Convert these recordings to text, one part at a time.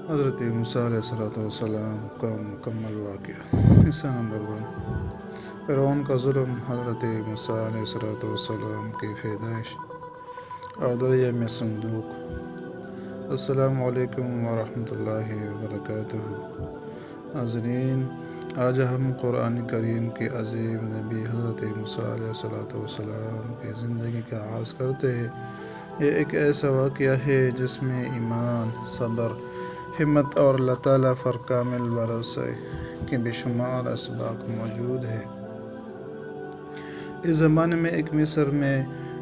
حضرت موسیٰ علیہ السلام کا مکمل واقعہ۔ حصہ نمبر 1۔ فرعون کا ظلم، حضرت موسیٰ علیہ السلام کی پیدائش اور دریا میں صندوق۔ السلام علیکم ورحمۃ اللہ وبرکاتہ۔ ناظرین، آج ہم قرآن کریم کے عظیم نبی حضرت موسیٰ علیہ السلام کی زندگی کا آغاز کرتے ہیں۔ یہ ایک ایسا واقعہ ہے جس میں ایمان، صبر، ہمت اور اللہ تعالیٰ پر کامل بھروسے کے بے شمار اسباق موجود ہیں۔ اس زمانے میں ایک مصر میں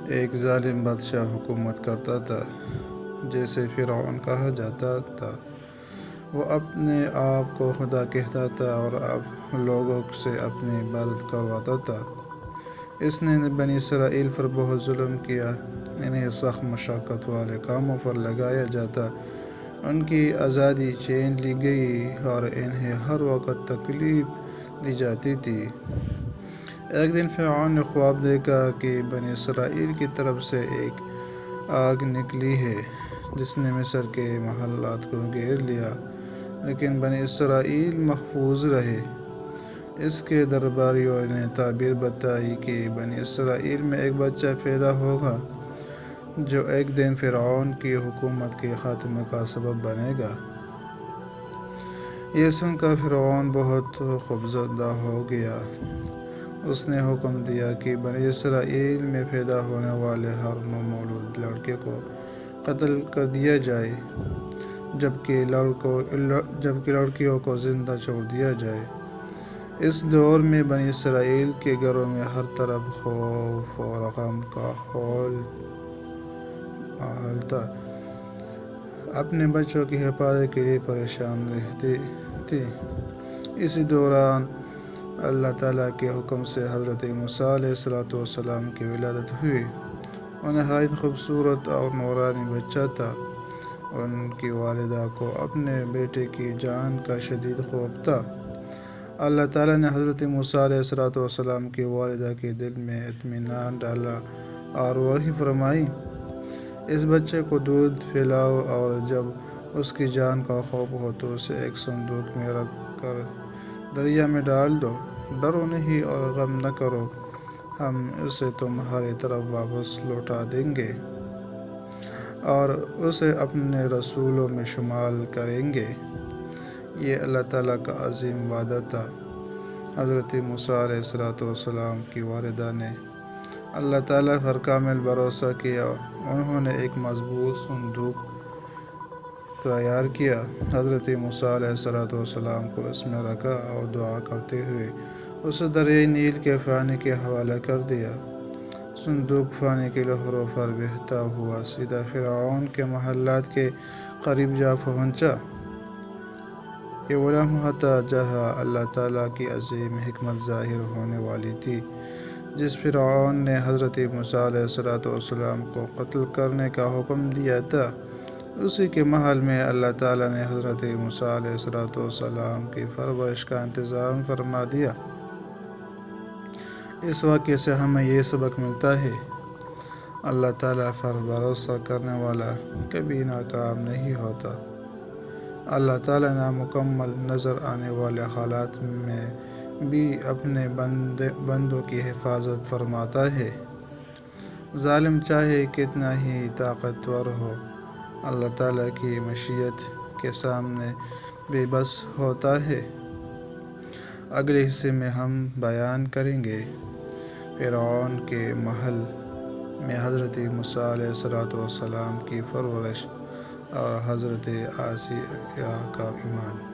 ایک ظالم بادشاہ حکومت کرتا تھا جسے فرعون کہا جاتا تھا۔ وہ اپنے آپ کو خدا کہتا تھا اور لوگوں سے اپنی عبادت کرواتا تھا۔ اس نے بنی اسرائیل پر بہت ظلم کیا۔ انہیں سخت مشقت والے کاموں پر لگایا جاتا، ان کی آزادی چھین لی گئی اور انہیں ہر وقت تکلیف دی جاتی تھی۔ ایک دن فرعون نے خواب دیکھا کہ بنی اسرائیل کی طرف سے ایک آگ نکلی ہے جس نے مصر کے محلات کو گھیر لیا، لیکن بنی اسرائیل محفوظ رہے۔ اس کے درباریوں نے تعبیر بتائی کہ بنی اسرائیل میں ایک بچہ پیدا ہوگا جو ایک دن فرعون کی حکومت کے خاتمے کا سبب بنے گا۔ یہ سن کر فرعون بہت خوفزدہ ہو گیا۔ اس نے حکم دیا کہ بنی اسرائیل میں پیدا ہونے والے ہر نومولود لڑکے کو قتل کر دیا جائے، جبکہ لڑکیوں کو زندہ چھوڑ دیا جائے۔ اس دور میں بنی اسرائیل کے گھروں میں ہر طرف خوف اور غم کا ماحول تھا۔ اپنے بچوں کی حفاظت کے لیے پریشان رہتے تھے۔ اسی دوران اللہ تعالیٰ کے حکم سے حضرت موسیٰ علیہ السلام کی ولادت ہوئی۔ وہ نہایت خوبصورت اور نورانی بچہ تھا۔ ان کی والدہ کو اپنے بیٹے کی جان کا شدید خوف تھا۔ اللہ تعالیٰ نے حضرت موسیٰ علیہ السلام کی والدہ کے دل میں اطمینان ڈالا اور وحی فرمائی، اس بچے کو دودھ پلاؤ اور جب اس کی جان کا خوف ہو تو اسے ایک صندوق میں رکھ کر دریا میں ڈال دو۔ ڈرو نہیں اور غم نہ کرو، ہم اسے تمہاری طرف واپس لوٹا دیں گے اور اسے اپنے رسولوں میں شمار کریں گے۔ یہ اللہ تعالیٰ کا عظیم وعدہ تھا۔ حضرت موسیٰ علیہ السلام کی والدہ نے اللہ تعالیٰ پر کامل بھروسہ کیا۔ انہوں نے ایک مضبوط صندوق تیار کیا، حضرت موسیٰ علیہ السلام کو اس میں رکھا اور دعا کرتے ہوئے اسے دریائے نیل کے پانی کے حوالے کر دیا۔ صندوق پانی کی لہروں پر بہتا ہوا سیدھا فرعون کے محلات کے قریب جا پہنچا۔ یہ وہ لمحہ تھا جہاں اللہ تعالیٰ کی عظیم حکمت ظاہر ہونے والی تھی۔ جس فرعون نے حضرت موسیٰ علیہ السلام کو قتل کرنے کا حکم دیا تھا، اسی کے محل میں اللہ تعالیٰ نے حضرت موسیٰ علیہ السلام کی پرورش کا انتظام فرما دیا۔ اس واقعے سے ہمیں یہ سبق ملتا ہے، اللہ تعالیٰ پر بھروسہ کرنے والا کبھی ناکام نہیں ہوتا۔ اللہ تعالیٰ نامکمل نظر آنے والے حالات میں بھی اپنے بندوں کی حفاظت فرماتا ہے۔ ظالم چاہے کتنا ہی طاقتور ہو، اللہ تعالیٰ کی مشیت کے سامنے بے بس ہوتا ہے۔ اگلے حصے میں ہم بیان کریں گے فرعون کے محل میں حضرت موسیٰ علیہ السلام کی پرورش اور حضرت آسیہ کا ایمان۔